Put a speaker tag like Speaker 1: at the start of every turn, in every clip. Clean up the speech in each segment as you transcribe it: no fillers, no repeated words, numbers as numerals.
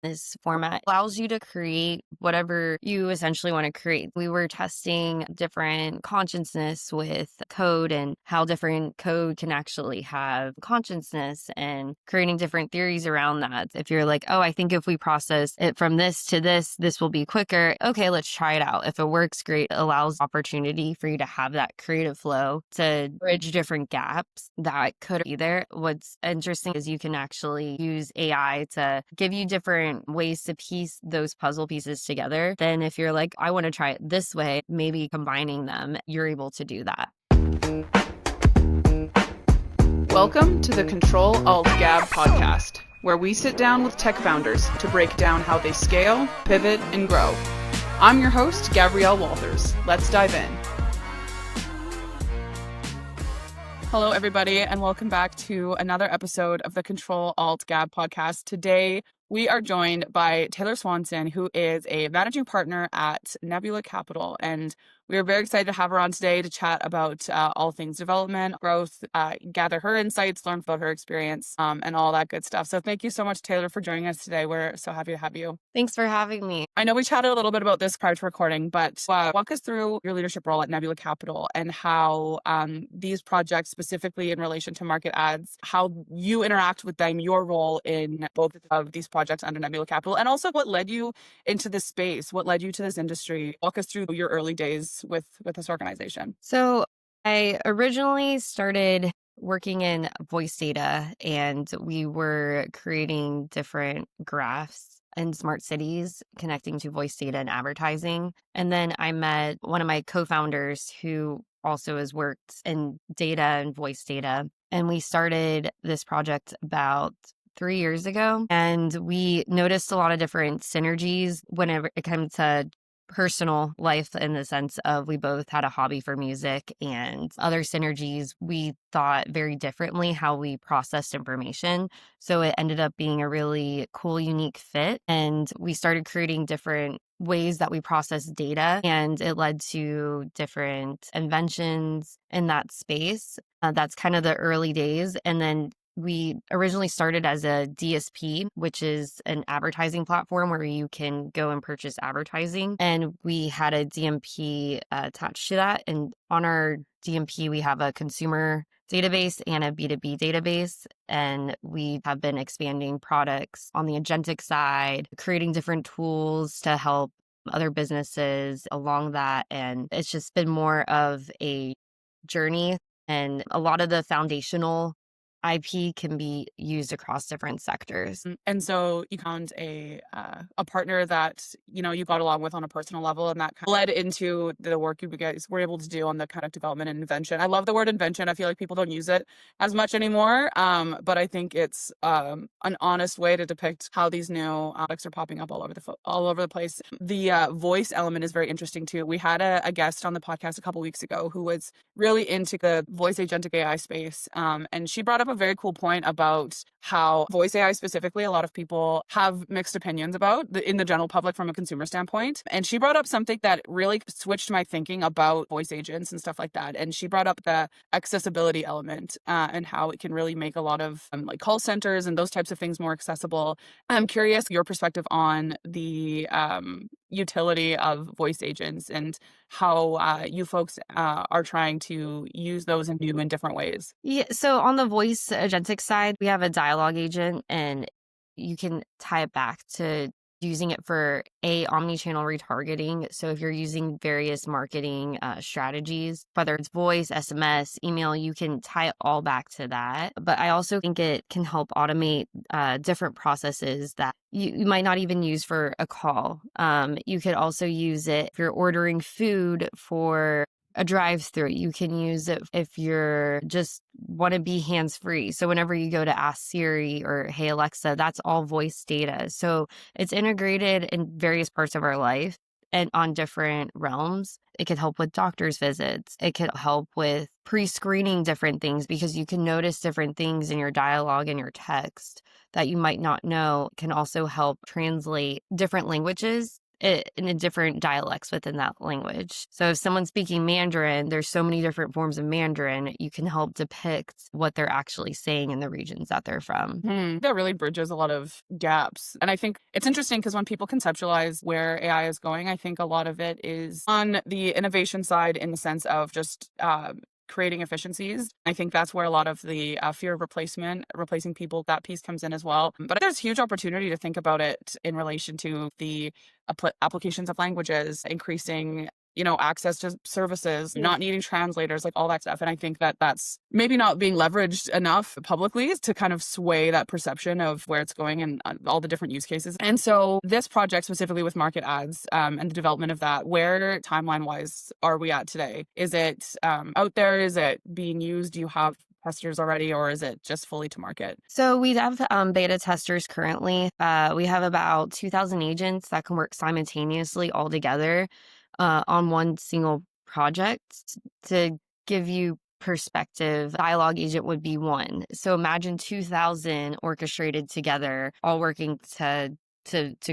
Speaker 1: This format allows you to create whatever you essentially want to create. We were testing different consciousness with code and how different code can actually have consciousness and creating different theories around that. If you're like, oh, I think if we process it from this to this will be quicker. Okay, let's try it out. If it works, great. It allows opportunity for you to have that creative flow to bridge different gaps that could be there. What's interesting is you can actually use AI to give you different ways to piece those puzzle pieces together. Then if you're like, I want to try it this way, maybe combining them, you're able to do that.
Speaker 2: Welcome to the CTRL ALT GAB podcast, where we sit down with tech founders to break down how they scale, pivot, and grow. I'm your host, Gabrielle Walthers. Let's dive in. Hello, everybody, and welcome back to another episode of the CTRL ALT GAB podcast. Today, we are joined by Taylor Swanson, who is a managing partner at Nebula Capital, and we are very excited to have her on today to chat about all things development, growth, gather her insights, learn about her experience, and all that good stuff. So thank you so much, Taylor, for joining us today. We're so happy to have you.
Speaker 1: Thanks for having me.
Speaker 2: I know we chatted a little bit about this prior to recording, but walk us through your leadership role at Nebula Capital and how these projects, specifically in relation to market ads, how you interact with them, your role in both of these projects under Nebula Capital, and also what led you into this space, what led you to this industry. Walk us through your early days with this organization.
Speaker 1: So I originally started working in voice data, and we were creating different graphs in smart cities connecting to voice data and advertising. And then I met one of my co-founders who also has worked in data and voice data. And we started this project about 3 years ago, and we noticed a lot of different synergies whenever it comes to personal life, in the sense of we both had a hobby for music, and other synergies. We thought very differently how we processed information. So it ended up being a really cool, unique fit. And we started creating different ways that we process data, and it led to different inventions in that space. That's kind of the early days. And then we originally started as a DSP, which is an advertising platform where you can go and purchase advertising. And we had a DMP attached to that. And on our DMP, we have a consumer database and a B2B database. And we have been expanding products on the agentic side, creating different tools to help other businesses along that. And it's just been more of a journey. And a lot of the foundational IP can be used across different sectors.
Speaker 2: And so you found a partner that, you got along with on a personal level, and that kind of led into the work you guys were able to do on the kind of development and invention. I love the word invention. I feel like people don't use it as much anymore, but I think it's an honest way to depict how these new products are popping up all over the place. The voice element is very interesting too. We had a guest on the podcast a couple weeks ago who was really into the voice agentic AI space, and she brought up a very cool point about how voice AI specifically, a lot of people have mixed opinions about in the general public from a consumer standpoint. And she brought up something that really switched my thinking about voice agents and stuff like that. And she brought up the accessibility element and how it can really make a lot of like call centers and those types of things more accessible. I'm curious your perspective on the utility of voice agents and how you folks are trying to use those in new and different ways.
Speaker 1: Yeah. So on the voice agentic side, we have a dialogue agent, and you can tie it back to using it for omni-channel retargeting. So if you're using various marketing strategies, whether it's voice, SMS, email, you can tie it all back to that. But I also think it can help automate different processes that you might not even use for a call. You could also use it if you're ordering food for a drive-through. You can use it if you're just want to be hands-free. So whenever you go to ask Siri or Hey Alexa, that's all voice data. So it's integrated in various parts of our life and on different realms. It could help with doctor's visits. It could help with pre-screening different things, because you can notice different things in your dialogue and your text that you might not know. It can also help translate different languages in a different dialects within that language. So if someone's speaking Mandarin, there's so many different forms of Mandarin, you can help depict what they're actually saying in the regions that they're from.
Speaker 2: That really bridges a lot of gaps. And I think it's interesting because when people conceptualize where AI is going, I think a lot of it is on the innovation side in the sense of just creating efficiencies. I think that's where a lot of the fear of replacing people, that piece comes in as well. But there's huge opportunity to think about it in relation to the applications of languages, increasing access to services, not needing translators, like all that stuff. And I think that that's maybe not being leveraged enough publicly to kind of sway that perception of where it's going and all the different use cases. And so this project specifically with market ads and the development of that, where timeline wise are we at today? Is it out there? Is it being used? Do you have testers already, or is it just fully to market?
Speaker 1: So we have beta testers currently. We have about 2,000 agents that can work simultaneously all together on one single project. To give you perspective, dialogue agent would be one. So imagine 2,000 orchestrated together, all working to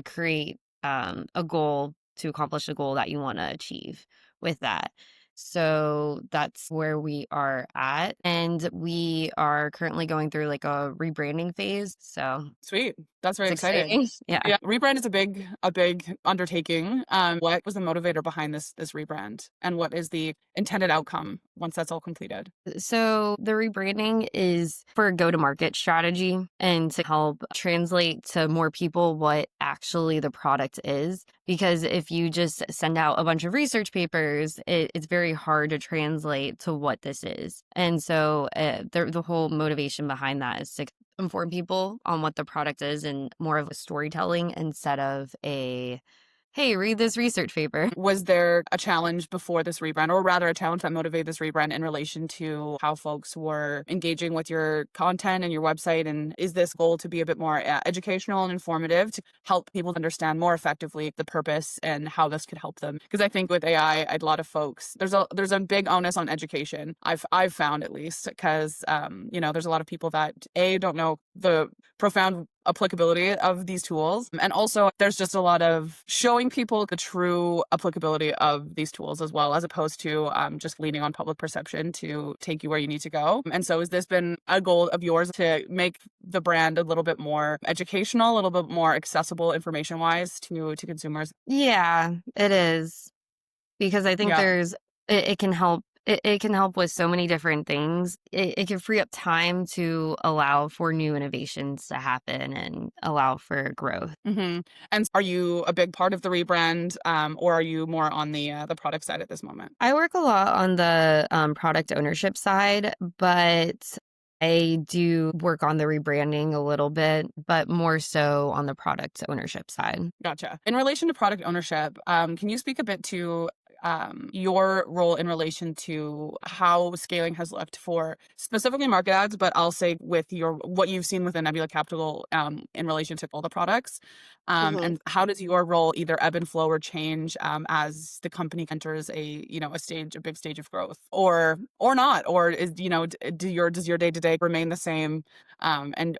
Speaker 1: create a goal, to accomplish a goal that you want to achieve with that. So that's where we are at. And we are currently going through like a rebranding phase. So
Speaker 2: Sweet. That's very
Speaker 1: it's
Speaker 2: exciting.
Speaker 1: exciting. Yeah.
Speaker 2: Yeah, rebrand is a big undertaking. What was the motivator behind this rebrand, and what is the intended outcome once that's all completed?
Speaker 1: So the rebranding is for a go-to-market strategy and to help translate to more people what actually the product is. Because if you just send out a bunch of research papers, it's very hard to translate to what this is. And so the whole motivation behind that is to inform people on what the product is and more of a storytelling instead of a, hey, read this research paper.
Speaker 2: Was there a challenge before this rebrand, or rather a challenge that motivated this rebrand in relation to how folks were engaging with your content and your website? And is this goal to be a bit more educational and informative to help people understand more effectively the purpose and how this could help them? Because I think with AI, a lot of folks, there's a big onus on education. I've found, at least, because there's a lot of people that don't know the profound applicability of these tools. And also there's just a lot of showing people the true applicability of these tools as well, as opposed to just leaning on public perception to take you where you need to go. And so has this been a goal of yours to make the brand a little bit more educational, a little bit more accessible information wise to consumers?
Speaker 1: Yeah, it is. Because I think
Speaker 2: Yeah.
Speaker 1: it can help. It can help with so many different things. It can free up time to allow for new innovations to happen and allow for growth.
Speaker 2: And are you a big part of the rebrand, or are you more on the product side at this moment?
Speaker 1: I work a lot on the product ownership side, but I do work on the rebranding a little bit, but more so on the product ownership side.
Speaker 2: Gotcha. In relation to product ownership, can you speak a bit to your role in relation to how scaling has looked for specifically market ads, but I'll say with what you've seen within Nebula Capital in relation to all the products, and how does your role either ebb and flow or change as the company enters a big stage of growth, or not, or is does your day to day remain the same,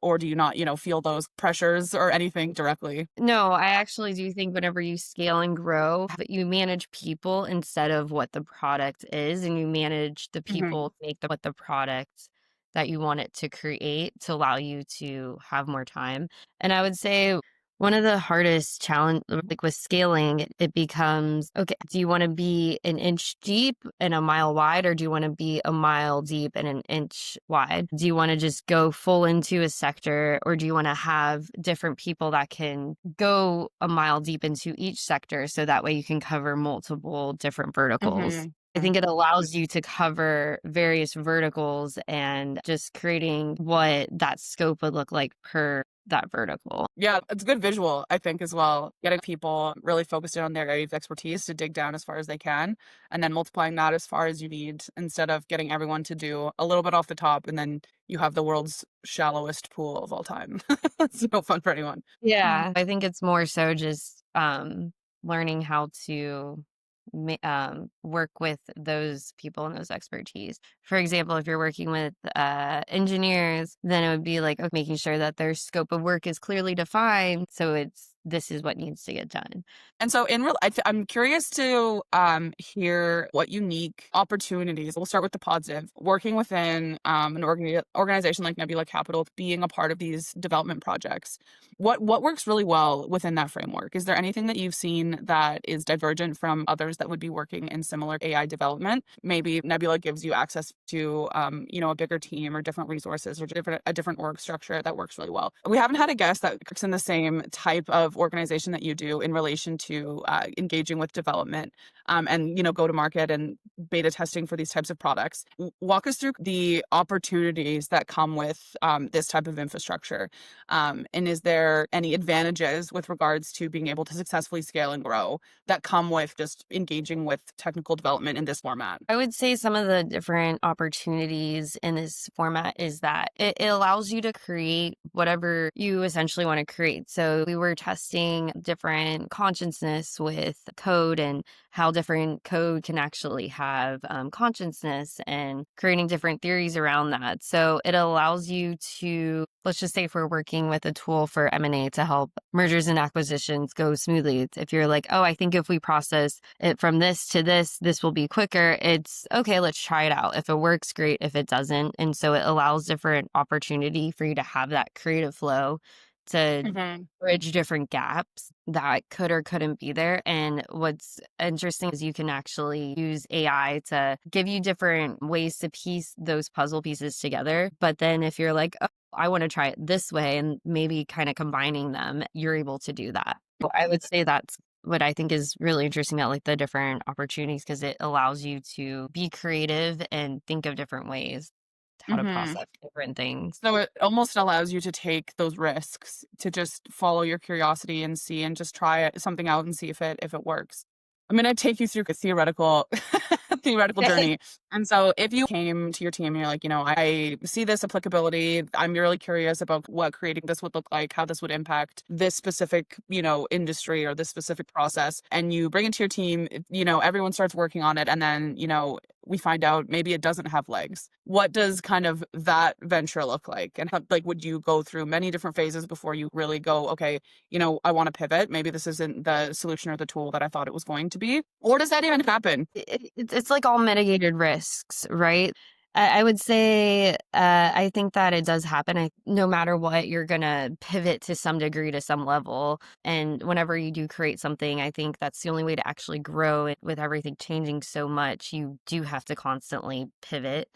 Speaker 2: or do you not feel those pressures or anything directly?
Speaker 1: No, I actually do think whenever you scale and grow, that you manage people instead of what the product is, and you manage the people to make what the product that you want it to create to allow you to have more time. And I would say one of the hardest challenge, like with scaling, it becomes, okay, do you want to be an inch deep and a mile wide, or do you want to be a mile deep and an inch wide? Do you want to just go full into a sector, or do you want to have different people that can go a mile deep into each sector so that way you can cover multiple different verticals? I think it allows you to cover various verticals and just creating what that scope would look like per that vertical.
Speaker 2: Yeah, it's a good visual, I think, as well. Getting people really focused in on their area of expertise to dig down as far as they can, and then multiplying that as far as you need, instead of getting everyone to do a little bit off the top, and then you have the world's shallowest pool of all time. It's no fun for anyone.
Speaker 1: Yeah, I think it's more so just learning how to work with those people and those expertise. For example, if you're working with engineers, then it would be like making sure that their scope of work is clearly defined, so it's this is what needs to get done.
Speaker 2: And so I'm curious to hear what unique opportunities. We'll start with the positive. Working within an organization like Nebula Capital, being a part of these development projects, what works really well within that framework? Is there anything that you've seen that is divergent from others that would be working in similar AI development? Maybe Nebula gives you access to a bigger team or different resources or a different org structure that works really well. We haven't had a guest that works in the same type of organization that you do in relation to engaging with development and go to market and beta testing for these types of products. Walk us through the opportunities that come with this type of infrastructure, and is there any advantages with regards to being able to successfully scale and grow that come with just engaging with technical development in this format?
Speaker 1: I would say some of the different opportunities in this format is that it allows you to create whatever you essentially want to create. So we were testing different consciousness with code and how different code can actually have consciousness and creating different theories around that. So it allows you to, let's just say if we're working with a tool for M&A to help mergers and acquisitions go smoothly. If you're like, oh, I think if we process it from this to this will be quicker. It's okay, let's try it out. If it works, great. If it doesn't. And so it allows different opportunity for you to have that creative flow to
Speaker 2: Mhm.
Speaker 1: bridge different gaps that could or couldn't be there. And what's interesting is you can actually use AI to give you different ways to piece those puzzle pieces together. But then if you're like, oh, I want to try it this way and maybe kind of combining them, you're able to do that. So I would say that's what I think is really interesting about like the different opportunities because it allows you to be creative and think of different ways how to
Speaker 2: Mhm.
Speaker 1: process different things.
Speaker 2: So it almost allows you to take those risks to just follow your curiosity and see and just try something out and see if it works. I'm gonna take you through a theoretical theoretical journey. And so if you came to your team and you're like, I see this applicability, I'm really curious about what creating this would look like, how this would impact this specific, industry or this specific process, and you bring it to your team, everyone starts working on it, and then, we find out maybe it doesn't have legs. What does kind of that venture look like? And how, like, would you go through many different phases before you really go, okay, I want to pivot. Maybe this isn't the solution or the tool that I thought it was going to be. Or does that even happen?
Speaker 1: It's like all mitigated risks, right? I would say I think that it does happen. No matter what, you're gonna pivot to some degree to some level. And whenever you do create something, I think that's the only way to actually grow. And with everything changing so much, you do have to constantly pivot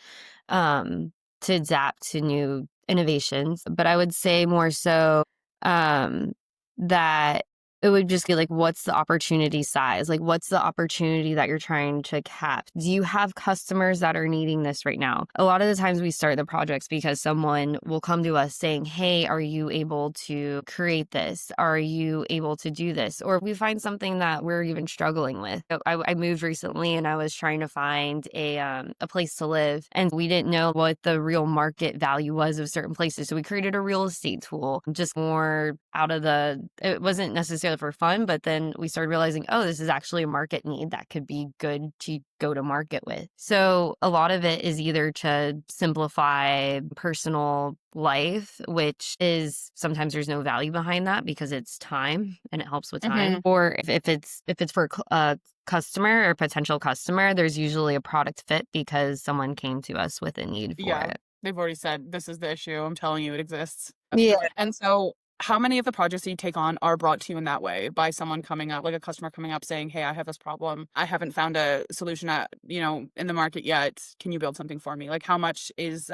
Speaker 1: um, to adapt to new innovations. But I would say more so um, that it would just be like, what's the opportunity size? Like, what's the opportunity that you're trying to cap? Do you have customers that are needing this right now? A lot of the times we start the projects because someone will come to us saying, hey, are you able to create this? Are you able to do this? Or we find something that we're even struggling with. So I moved recently and I was trying to find a place to live, and we didn't know what the real market value was of certain places. So we created a real estate tool, just more it wasn't necessarily for fun, but then we started realizing, oh, this is actually a market need that could be good to go to market with. So a lot of it is either to simplify personal life, which is sometimes there's no value behind that because it's time and it helps with time.
Speaker 2: Mhm.
Speaker 1: Or if it's for a customer or potential customer, there's usually a product fit because someone came to us with a need for
Speaker 2: Yeah.
Speaker 1: it.
Speaker 2: They've already said, this is the issue. I'm telling you, it exists.
Speaker 1: Yeah.
Speaker 2: And so how many of the projects that you take on are brought to you in that way by someone coming up, like a customer coming up saying, hey, I have this problem. I haven't found a solution in the market yet. Can you build something for me? Like how much is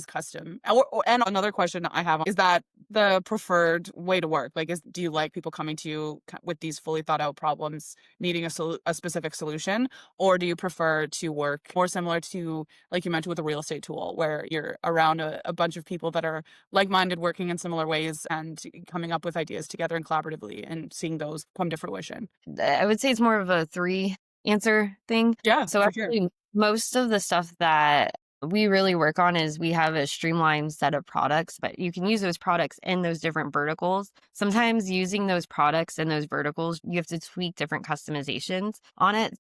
Speaker 2: custom? And another question I have is that the preferred way to work? Like, do you like people coming to you with these fully thought out problems, needing a specific solution? Or do you prefer to work more similar to, like you mentioned with a real estate tool, where you're around a bunch of people that are like-minded, working in similar ways and coming up with ideas together and collaboratively and seeing those come to fruition?
Speaker 1: I would say it's more of a 3 answer thing.
Speaker 2: Yeah,
Speaker 1: So
Speaker 2: for sure.
Speaker 1: actually, most of the stuff that we really work on is we have a streamlined set of products, but you can use those products in those different verticals. Sometimes using those products in those verticals, you have to tweak different customizations on it.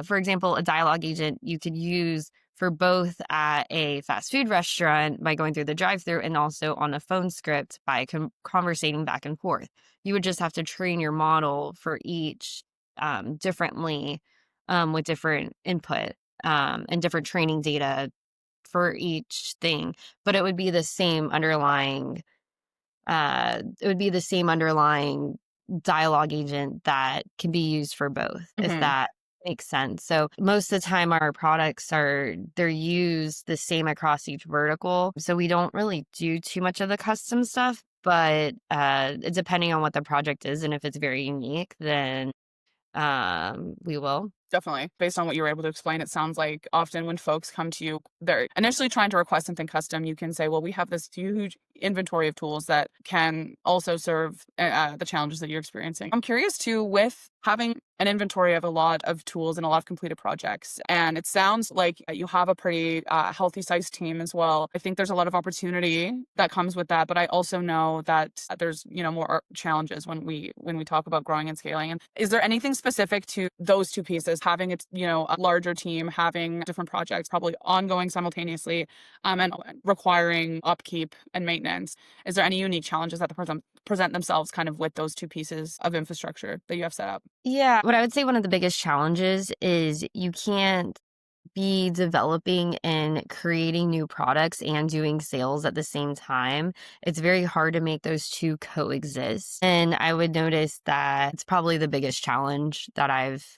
Speaker 1: For example, a dialogue agent you could use for both at a fast food restaurant by going through the drive-through and also on a phone script by conversating back and forth. You would just have to train your model for each differently with different input and different training data for each thing, but it would be the same underlying dialogue agent that can be used for both, if
Speaker 2: Mhm.
Speaker 1: that makes sense. So most of the time our products they're used the same across each vertical. So we don't really do too much of the custom stuff, but depending on what the project is and if it's very unique, then we will.
Speaker 2: Definitely. Based on what you were able to explain, it sounds like often when folks come to you, they're initially trying to request something custom. You can say, well, we have this huge inventory of tools that can also serve the challenges that you're experiencing. I'm curious too, with having an inventory of a lot of tools and a lot of completed projects. And it sounds like you have a pretty healthy sized team as well. I think there's a lot of opportunity that comes with that. But I also know that there's, more challenges when we talk about growing and scaling. And is there anything specific to those two pieces, having a larger team, having different projects, probably ongoing simultaneously, and requiring upkeep and maintenance? Is there any unique challenges that present themselves kind of with those two pieces of infrastructure that you have set up?
Speaker 1: Yeah, what I would say one of the biggest challenges is you can't be developing and creating new products and doing sales at the same time. It's very hard to make those two coexist. And I would notice that it's probably the biggest challenge that I've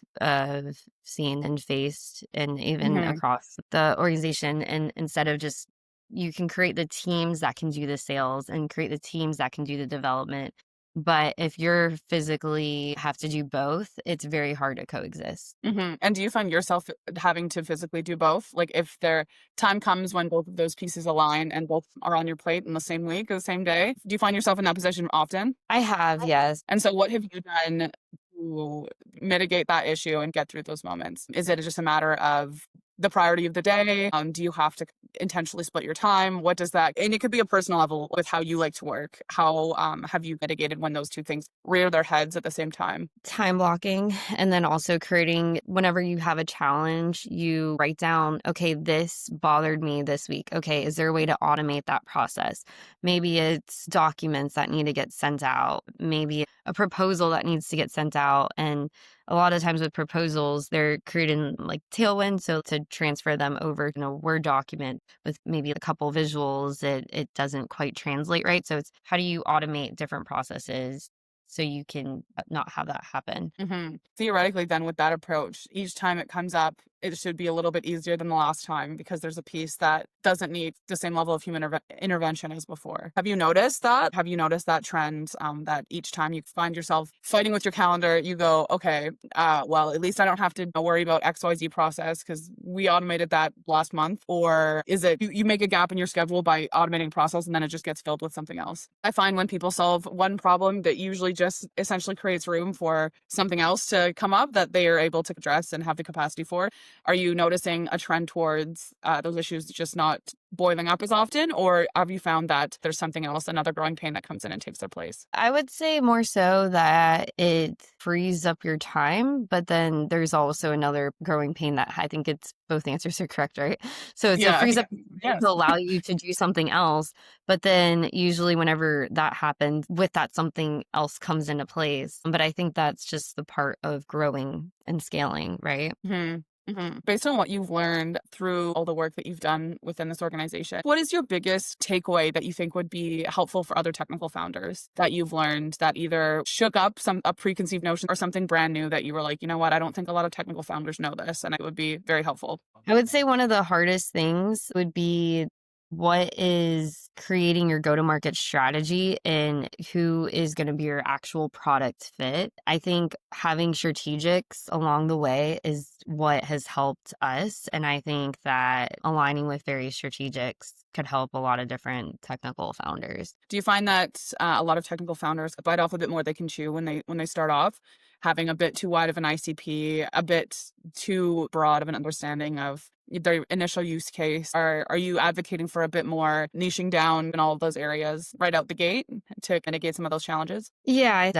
Speaker 1: seen and faced, and even
Speaker 2: Hmm.
Speaker 1: across the organization. And instead of just, you can create the teams that can do the sales and create the teams that can do the development. But if you're physically have to do both, it's very hard to coexist.
Speaker 2: Hmm. And do you find yourself having to physically do both? Like if there time comes when both of those pieces align and both are on your plate in the same week or the same day, do you find yourself in that position often?
Speaker 1: I have, yes.
Speaker 2: And so what have you done to mitigate that issue and get through those moments? Is it just a matter of the priority of the day? Do you have to intentionally split your time? What does that, and it could be a personal level with how you like to work. How have you mitigated when those two things rear their heads at the same time?
Speaker 1: Time blocking, and then also creating, whenever you have a challenge, you write down, okay, this bothered me this week. Okay, is there a way to automate that process? Maybe it's documents that need to get sent out, maybe a proposal that needs to get sent out. And a lot of times with proposals, they're created in like Tailwind. So to transfer them over in a Word document with maybe a couple visuals, it doesn't quite translate right. So it's, how do you automate different processes so you can not have that happen?
Speaker 2: Hmm. Theoretically, then with that approach, each time it comes up, it should be a little bit easier than the last time because there's a piece that doesn't need the same level of human intervention as before. Have you noticed that? Have you noticed that trend, that each time you find yourself fighting with your calendar, you go, okay, well, at least I don't have to worry about XYZ process because we automated that last month? Or is it you make a gap in your schedule by automating process and then it just gets filled with something else? I find when people solve one problem, that usually just essentially creates room for something else to come up that they are able to address and have the capacity for. Are you noticing a trend towards those issues just not boiling up as often, or have you found that there's something else, another growing pain that comes in and takes their place?
Speaker 1: I would say more so that it frees up your time, but then there's also another growing pain that I think it's both answers are correct, right? So it
Speaker 2: Yeah.
Speaker 1: frees up
Speaker 2: Yes.
Speaker 1: to allow you to do something else, but then usually whenever that happens, with that something else comes into place. But I think that's just the part of growing and scaling, right?
Speaker 2: Hmm. Hmm. Based on what you've learned through all the work that you've done within this organization, what is your biggest takeaway that you think would be helpful for other technical founders that you've learned that either shook up a preconceived notion or something brand new that you were like, you know what, I don't think a lot of technical founders know this, and it would be very helpful?
Speaker 1: I would say one of the hardest things would be what is creating your go-to-market strategy and who is going to be your actual product fit. I think having strategics along the way is what has helped us. And I think that aligning with various strategics could help a lot of different technical founders.
Speaker 2: Do you find that a lot of technical founders bite off a bit more they can chew when they start off, having a bit too wide of an ICP, a bit too broad of an understanding of their initial use case? Are you advocating for a bit more niching down in all of those areas right out the gate to mitigate some of those challenges?
Speaker 1: Yeah,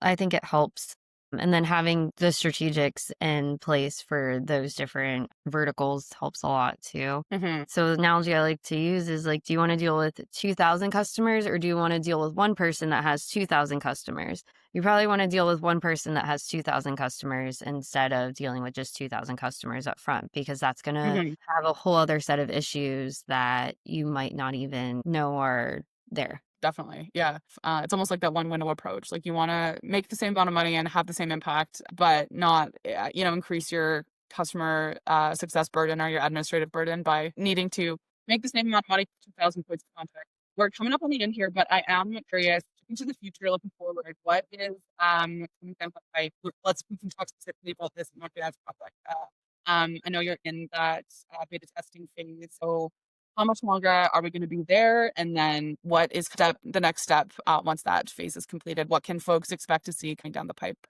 Speaker 1: I think it helps. And then having the strategics in place for those different verticals helps a lot too.
Speaker 2: Mhm.
Speaker 1: So the analogy I like to use is like, do you want to deal with 2,000 customers or do you want to deal with one person that has 2,000 customers? You probably want to deal with one person that has 2,000 customers instead of dealing with just 2,000 customers up front, because that's going to
Speaker 2: Mhm.
Speaker 1: have a whole other set of issues that you might not even know are there.
Speaker 2: Definitely. Yeah. It's almost like that one window approach. Like you want to make the same amount of money and have the same impact, but not, increase your customer success burden or your administrative burden by needing to make the same amount of money for 2,000 points of contact. We're coming up on the end here, but I am curious into the future, looking forward. What is coming down the pipe? We can talk specifically about this market ads product. I know you're in that beta testing phase, so how much longer are we going to be there? And then what is the next step once that phase is completed? What can folks expect to see coming down the pipe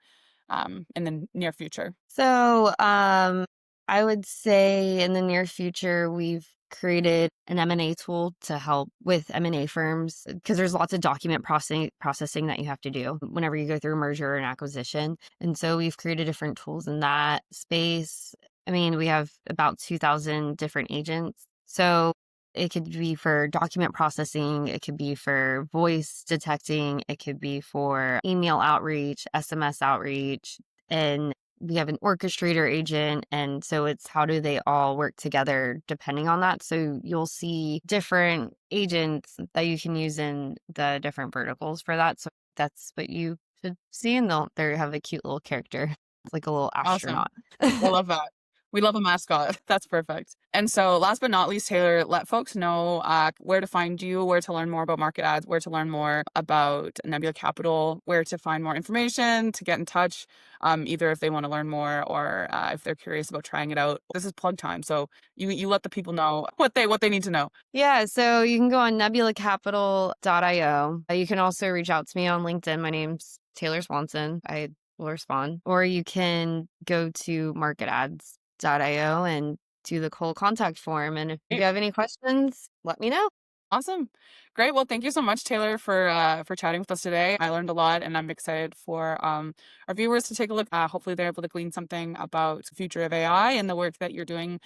Speaker 2: in the near future?
Speaker 1: So, I would say in the near future, we've created an M&A tool to help with M&A firms because there's lots of document processing that you have to do whenever you go through a merger or an acquisition. And so we've created different tools in that space. I mean, we have about 2,000 different agents. So it could be for document processing, it could be for voice detecting, it could be for email outreach, SMS outreach, and we have an orchestrator agent. And so it's how do they all work together depending on that. So you'll see different agents that you can use in the different verticals for that. So that's what you should see. And they have a cute little character. It's like a little
Speaker 2: Awesome.
Speaker 1: astronaut.
Speaker 2: I love that. We love a mascot. That's perfect. And so last but not least, Taylor, let folks know where to find you, where to learn more about market ads, where to learn more about Nebula Capital, where to find more information, to get in touch, either if they want to learn more or if they're curious about trying it out. This is plug time. So you let the people know what they need to know.
Speaker 1: Yeah, so you can go on nebulacapital.io. You can also reach out to me on LinkedIn. My name's Taylor Swanson. I will respond. Or you can go to marketads.io and do the whole contact form. And if you have any questions, let me know.
Speaker 2: Awesome. Great. Well, thank you so much, Taylor, for chatting with us today. I learned a lot and I'm excited for our viewers to take a look. Hopefully they're able to glean something about the future of AI and the work that you're doing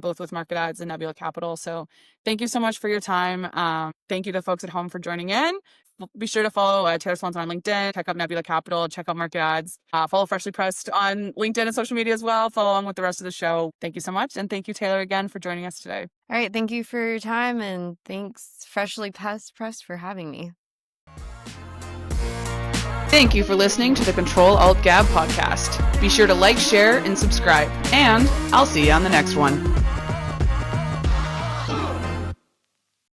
Speaker 2: both with Market Ads and Nebula Capital. So thank you so much for your time. Thank you to folks at home for joining in. Be sure to follow Taylor Swanson on LinkedIn, check out Nebula Capital, check out Market Ads, follow Freshly Pressed on LinkedIn and social media as well. Follow along with the rest of the show. Thank you so much. And thank you, Taylor, again for joining us today.
Speaker 1: All right. Thank you for your time. And thanks, Freshly Pressed, for having me.
Speaker 2: Thank you for listening to the CTRL ALT GAB podcast. Be sure to like, share, and subscribe. And I'll see you on the next one.